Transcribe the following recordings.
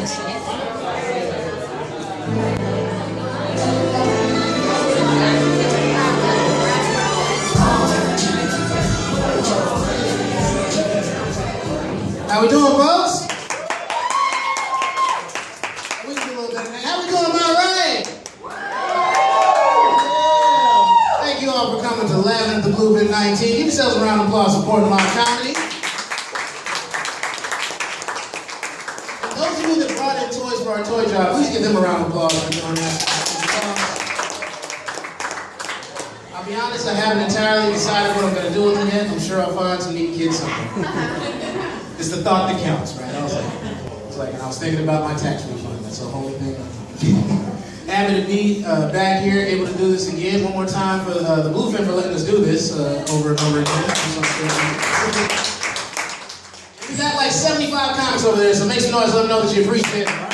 Thanks. How we doing, folks? We can do a little bit. How we doing, am I right? Yeah. Thank you all for coming to Laughin at the Bluefin 19. Give yourselves a round of applause supporting live comedy. And those of you that brought in toys for our toy drive, please give them a round of applause for doing that. I'll be honest, I haven't entirely decided what I'm going to do with them yet. I'm sure I'll find some neat kids somewhere. It's the thought that counts, right? I was thinking about my tax refund. That's the whole thing. Happy to be back here, able to do this again one more time for the Bluefin for letting us do this over and over again. We got like 75 comics over there, so make some noise, let them know that you appreciate it, right?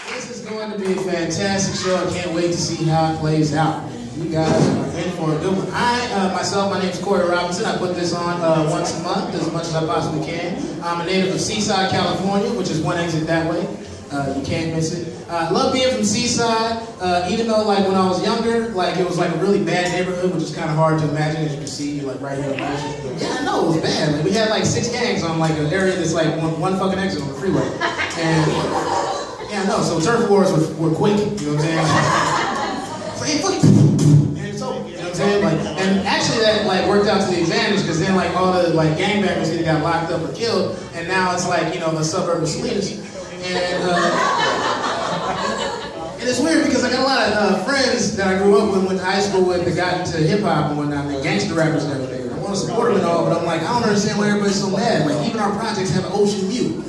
This is going to be a fantastic show. I can't wait to see how it plays out. You guys are in for a good one. Myself, my name is Cory Robinson. I put this on once a month, as much as I possibly can. I'm a native of Seaside, California, which is one exit that way. You can't miss it. I love being from Seaside, even though like when I was younger, like it was like a really bad neighborhood, which is kind of hard to imagine. As you can see, you're like right here on the ocean. Yeah, I know, it was bad. Like, we had like 6 gangs on like an area that's like one fucking exit on the freeway. And yeah, I know, so turf wars were quick, you know what I'm saying? So, hey, fuck you. And actually that like worked out to the advantage, because then like all the like gangbangers either got locked up or killed, and now it's like, you know, the suburb of Salinas. And it's weird because I got a lot of friends that I grew up with, went to high school with, that got into hip hop and whatnot, and gangster rappers and everything. I want to support them and all, but I'm like, I don't understand why everybody's so mad. Like, even our projects have an ocean view.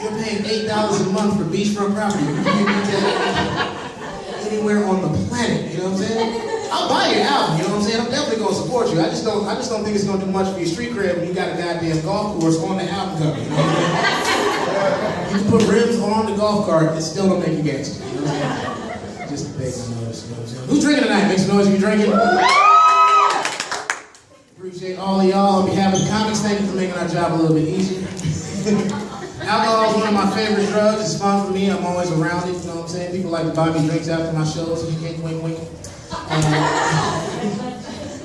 You're paying $8 a month for beachfront property. Anywhere on the planet, you know what I'm saying? I'll buy your album, you know what I'm saying? I'm definitely gonna support you. I just don't think it's gonna do much for your street cred when you got a goddamn golf course on the album cover. You know what I'm saying? You can put rims on the golf cart, it still don't make you gangster. You know what I'm saying? Just to make some noise, you know what I'm saying? Who's drinking tonight? Make some noise if you're drinking. Appreciate all of y'all. On behalf of the comics, thank you for making our job a little bit easier. Alcohol is one of my favorite drugs. It's fun for me. I'm always around it. You know what I'm saying? People like to buy me drinks after my shows. Wink, wink.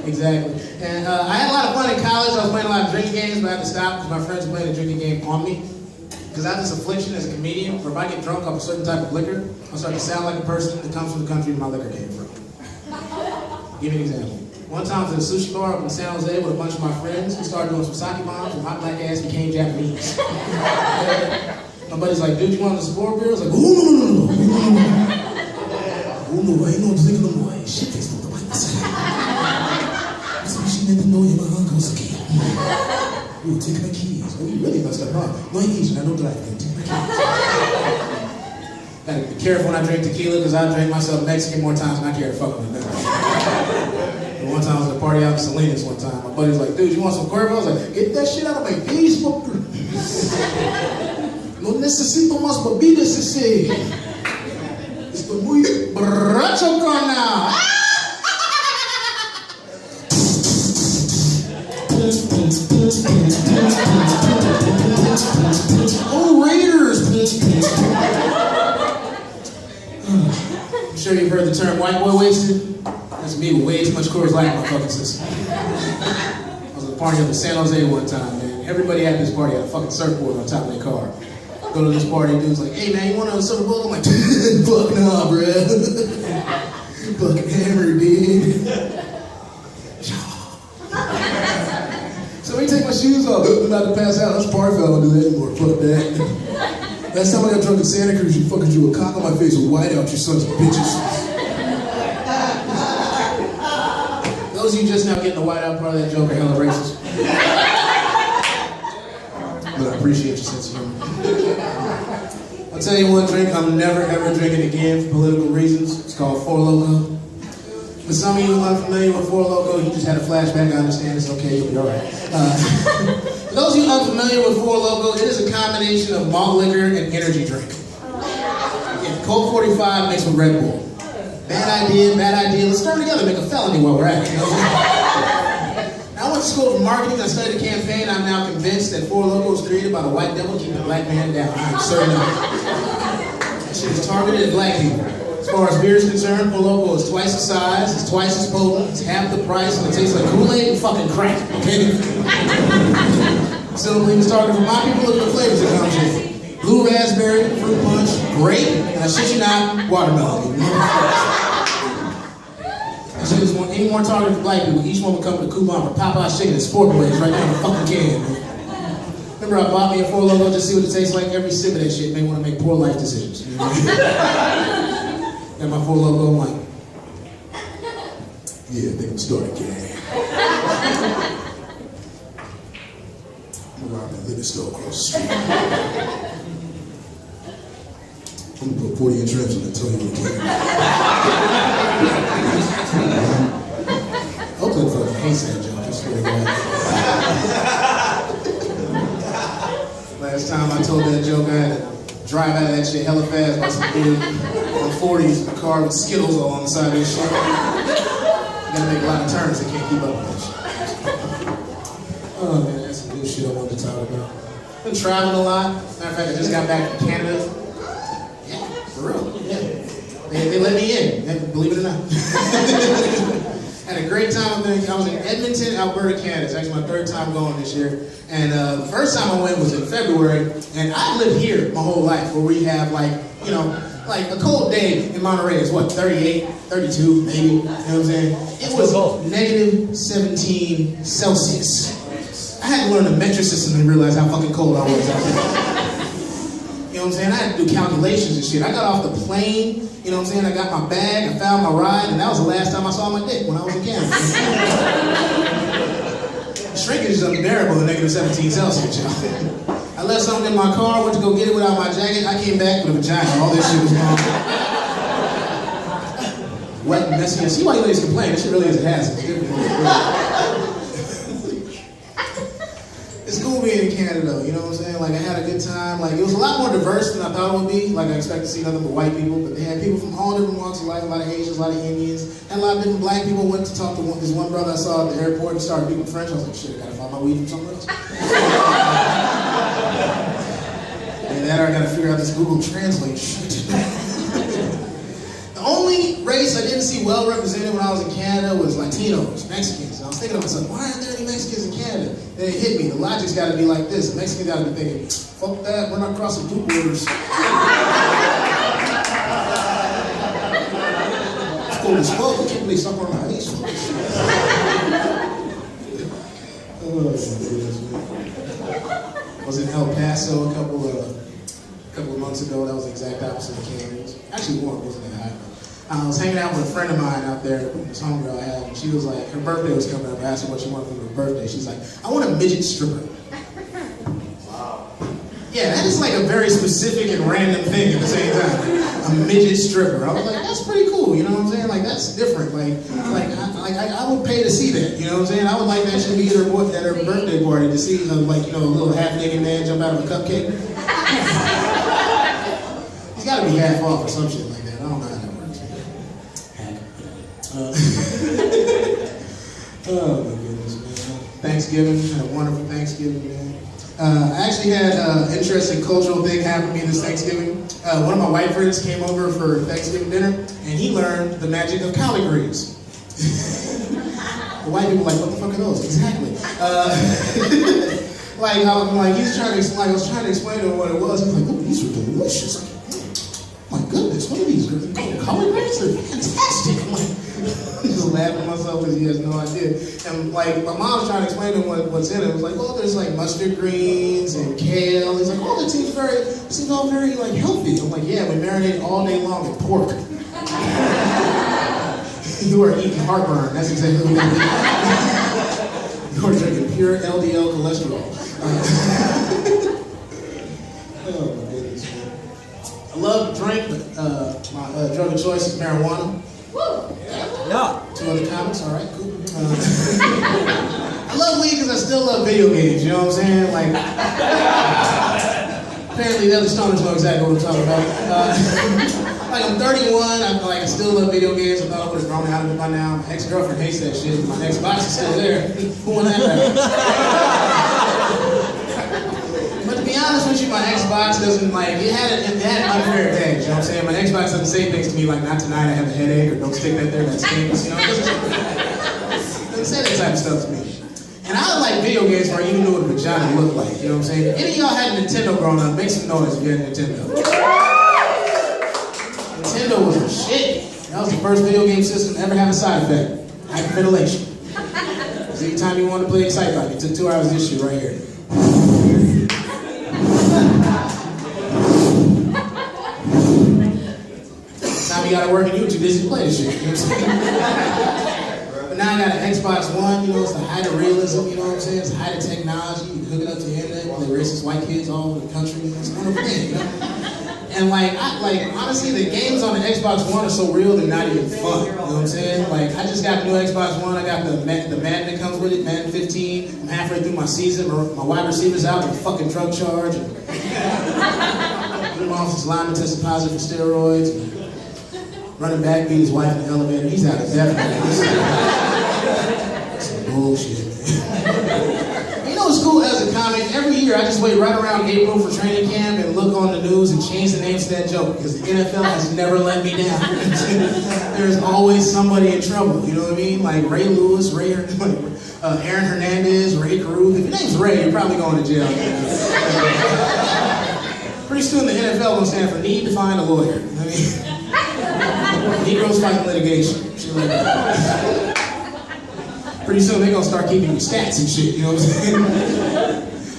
Exactly. And I had a lot of fun in college. I was playing a lot of drinking games, but I had to stop because my friends were playing a drinking game on me. Because I have this affliction as a comedian, where if I get drunk off a certain type of liquor, I'll start to sound like a person that comes from the country my liquor came from. Give me an example. One time I was at a sushi bar up in San Jose with a bunch of my friends. We started doing some sake bombs, and my black ass became Japanese. My buddy's like, dude, you want to support beer? I was like, no. Oh no, I ain't no drinking no more. Shit, this is the white side. So she never know you, my uncle's a kid. Ooh, take my keys. Oh, you really messed up, huh? No, I ain't Asian, I don't drive. Take my keys. Gotta be careful when I drink tequila, because I drink myself Mexican more times than I care to fuck with. One time I was at a party out in Salinas one time. My buddy was like, dude, you want some Cuervo? I was like, get that shit out of my face, fucker. No necesito más bebidas, ese. Estoy muy borracho con now. Oh, Raiders. I'm sure you've heard the term white boy wasted. That's me with way too much Coors Light in my fucking system. I was at a party up in San Jose one time, man. Everybody at this party had a fucking surfboard on top of their car. Go to this party, dude's like, hey man, you want a surfboard? I'm like, fuck nah, bruh. Fucking hammered, dude. So we take my shoes off. I'm about to pass out. This party fella don't do that anymore. Fuck that. Last time I got drunk in Santa Cruz, you fucking drew a cock on my face with white out, you sons of bitches. Those of you just now getting the white out part of that joke are hella racist. But I appreciate your sense of humor. I'll tell you one drink I'm never ever drinking again for political reasons. It's called Four Loko. For some of you unfamiliar with Four Loko, you just had a flashback. I understand, it's okay, you'll be alright. For those of you unfamiliar with Four Loko, it is a combination of malt liquor and energy drink. Yeah, Colt 45 mixed with Red Bull. Bad idea. Let's start together, make a felony while we're at it. You know? Now I went to school for marketing. I studied a campaign. I'm now convinced that Four Loko was created by the white devil keeping the black man down. I'm certain of it. That shit is targeted at black people. As far as beer is concerned, Four Loko is twice the size, it's twice as potent, it's half the price, and it tastes like Kool-Aid and fucking crack, okay? Still don't believe it's targeted for my people. Look at the flavors it comes in. Blue raspberry, fruit punch, grape, and I shit you not, watermelon. That shit is any more targeted for black people. Each one would come with a coupon for Popeye's chicken and sport boys right now in the fucking can. Remember I bought me a Four Loko just to see what it tastes like? Every sip of that shit made me want to make poor life decisions. You know what I mean? Got my Four Loko, I'm like, yeah, I think I'm starting gang. I'm gonna rob that liquor store across the street. I'm gonna put 40-inch rims on that Toyota again. Oakland fucking hates that joke, I swear to God. Last time I told that joke, I had to drive out of that shit hella fast by some dude on 40s in a car with Skittles all on the side of his shit. You gotta make a lot of turns, they can't keep up with that shit. Oh man, that's some good shit I wanted to talk about. Been traveling a lot. Matter of fact, I just got back from Canada. Yeah, for real. Yeah. They let me in, believe it or not. Had a great time. I was in Edmonton, Alberta, Canada. It's actually my third time going this year. And the first time I went was in February. And I've lived here my whole life where we have like a cold day in Monterey is what, 38, 32 maybe, you know what I'm saying? It was negative 17 Celsius. I had to learn the metric system and realize how fucking cold I was out there. You know what I'm saying? I had to do calculations and shit. I got off the plane, you know what I'm saying? I got my bag, I found my ride, and that was the last time I saw my dick when I was in Canada. Shrinkage is unbearable at negative 17 Celsius, y'all. I left something in my car, went to go get it without my jacket. I came back with a vagina. All this shit was gone. Wet and messy. See why you ladies complain. This shit really is a hazard. It's cool being in Canada though, you know what I'm saying? Like I had a good time. Like it was a lot more diverse than I thought it would be. Like I expected to see nothing but white people, but they had people from all different walks of life, a lot of Asians, a lot of Indians, and a lot of different black people. Went to talk to this one brother I saw at the airport and started speaking French. I was like, shit, I gotta find my weed from somewhere else. And then I gotta figure out this Google Translate shit. The only race I didn't see well represented when I was in Canada was Latinos, Mexicans. And I was thinking to myself, why aren't there any Mexicans in Canada? Then it hit me. The logic's got to be like this. The Mexicans got to be thinking, fuck that, we're not crossing two borders. It's cold as fuck. We can't really suck on my ice. Oh, goodness, man. I was in El Paso a couple of months ago. That was the exact opposite of Canada. Actually, one wasn't that high. I was hanging out with a friend of mine out there, this homegirl I had, and she was like, her birthday was coming up. I asked her what she wanted for her birthday. She's like, I want a midget stripper. Wow. Yeah, that is like a very specific and random thing at the same time. A midget stripper. I was like, that's pretty cool, you know what I'm saying? Like, that's different. I would pay to see that, you know what I'm saying? I would like to actually be at her birthday party to see, a little half-naked man jump out of a cupcake. He's got to be half off or some shit like that. I don't know how that works. Oh my goodness, man. Thanksgiving, had a wonderful Thanksgiving, man. I actually had an interesting cultural thing happen to me this Thanksgiving. One of my white friends came over for Thanksgiving dinner, and he learned the magic of collard greens. The white people were like, what the fuck are those? Exactly. I was trying to explain to him what it was. He was like, oh, these are delicious. My goodness, what are these? Collard greens? They're fantastic. I'm like, I'm just laughing at myself because he has no idea. And like, my mom was trying to explain to him what's in it. It was like, oh, there's like mustard greens and kale. He's like, oh, that seems all very like healthy. I'm like, yeah, we marinate all day long in pork. You are eating heartburn. That's exactly what we do. You are drinking pure LDL cholesterol. Oh my goodness, man. I love to drink, but my drug of choice is marijuana. Woo! Yeah. 2 other comments, all right, cool. I love weed because I still love video games, you know what I'm saying? Like, apparently the other stoners know exactly what I'm talking about. I Like I'm 31, I still love video games. I thought I would have grown out of it by now. My ex-girlfriend hates that shit. My Xbox is still there. Who won that battle? But to be honest with you, my Xbox doesn't it had an unfair advantage, you know what I'm saying? My Xbox doesn't say things to me like, not tonight, I have a headache, or don't stick that there, that stinks, you know? It doesn't say that type of stuff to me. And I like video games where you knew what a vagina looked like, you know what I'm saying? Any of y'all had a Nintendo growing up, make some noise if you had a Nintendo. Nintendo was the shit. That was the first video game system to ever have a side effect. Hyperventilation. Because anytime you wanted to play Excitebike, it took 2 hours of this shit right here. Time you gotta work and you too busy to play this shit, you know what I'm saying? But now I got an Xbox One, you know, it's the height of realism, you know what I'm saying? It's the height of technology, you can hook it up to the internet, play racist white kids all over the country, it's a wonderful thing, you know? And honestly, the games on the Xbox One are so real, they're not even fun, you know what I'm saying? Like, I just got the new Xbox One, I got the Madden that comes with it, Madden 15, I'm halfway through my season, my wide receiver's out with a fucking drug charge, and offensive lineman tested positive for steroids. Running back beat his wife in the elevator. He's out of depth. Some bullshit. You know what's cool as a comic? Every year I just wait right around April for training camp and look on the news and change the names to that joke because the NFL has never let me down. There's always somebody in trouble. You know what I mean? Like Ray Lewis, Aaron Hernandez, Ray Caruth. If your name's Ray, you're probably going to jail. Pretty soon the NFL will stand for need to find a lawyer. I mean, Negroes fighting litigation. Shit like that. Pretty soon they're gonna start keeping your stats and shit, you know what I'm saying?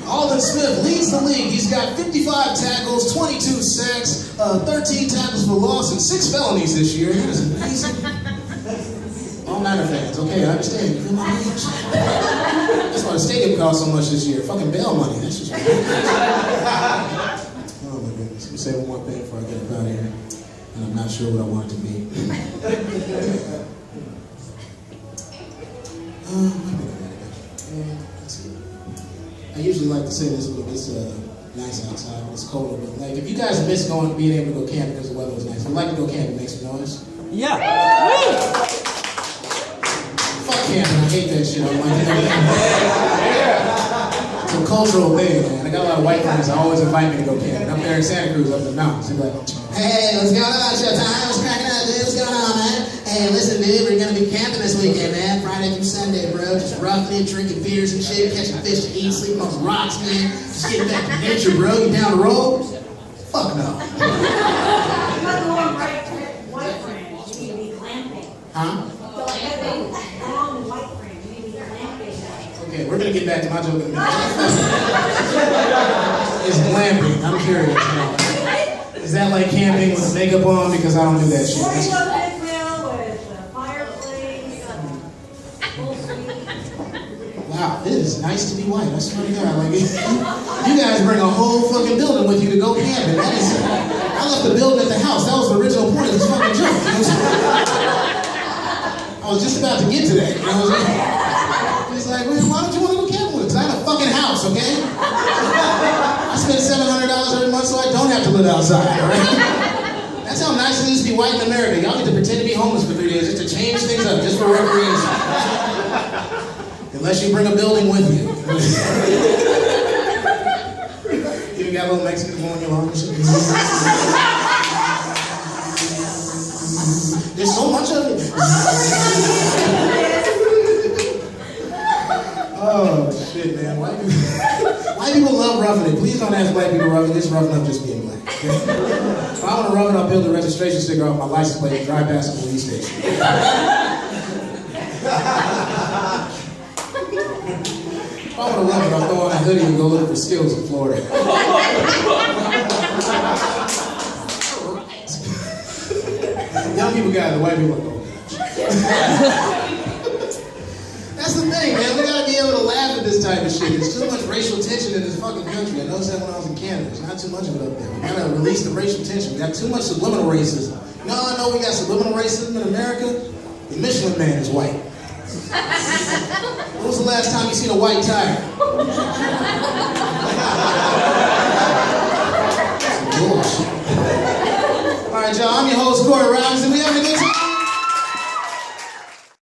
Aldon Smith leads the league. He's got 55 tackles, 22 sacks, 13 tackles for loss, and 6 felonies this year. That is amazing. All Niner fans, okay, I understand. You feel my age? That's why the stadium cost so much this year. Fucking bail money. That's just oh my goodness. Let me say one more thing before I get up out of here. And I'm not sure what I want it to be. Let's see. I usually like to say this when it's nice outside, when it's colder, but like if you guys miss being able to go camping because the weather was nice, if you like to go camping, make some noise. Yeah. Fuck camping, I hate that shit. I'm like, it's a cultural thing, man. I got a lot of white friends that always invite me to go camping. Up there in Santa Cruz, up in the mountains. They're like, hey, what's going on, Showtime? What's cracking up, dude? What's going on, man? Hey, listen, dude, we're gonna be camping this weekend, man. Friday through Sunday, bro. Just roughing it, drinking beers and shit, catching fish to eat, sleeping on some rocks, man. Just getting back to nature, bro. You down the road? Fuck no. Huh? Okay, we're gonna get back to my joke in a minute. It's glamping. I'm curious. Is that like camping with makeup on? Because I don't do that shit. With a fireplace, full suite. Wow, it is nice to be white. I swear to God, like you guys bring a whole fucking building with you to go camping. I left the building at the house. That was the original point of this fucking joke. You know what I'm saying? I was just about to get to that. You know what I'm saying? It's like, well, why don't you want to go camping with us? I have a fucking house, okay? I spend $700 every month so I don't have to live outside, all right? That's how nice it is to be white in America. Y'all get to pretend to be homeless for 3 days just to change things up, just for recreation. Unless you bring a building with you. You even got a little Mexican going on your lawn and shit. There's so much of it. Oh, shit, man. White people love roughing it. Please don't ask black people roughing it. It's roughing up just being black. Okay? If I want to rough it, I'll peel the registration sticker off my license plate and drive past the police station. If I want to rough it, I'll throw on a hoodie and go look for skills in Florida. Young people got it, the white people are like, oh, that's the thing, man. We gotta be able to laugh at this type of shit. There's too much racial tension in this fucking country. I noticed that when I was in Canada. There's not too much of it up there. We gotta release the racial tension. We got too much subliminal racism. You know, I know we got subliminal racism in America. The Michelin Man is white. When was the last time you seen a white tire? Bullshit. All right, right, y'all. I'm your host, Cory Robinson. We having a good time.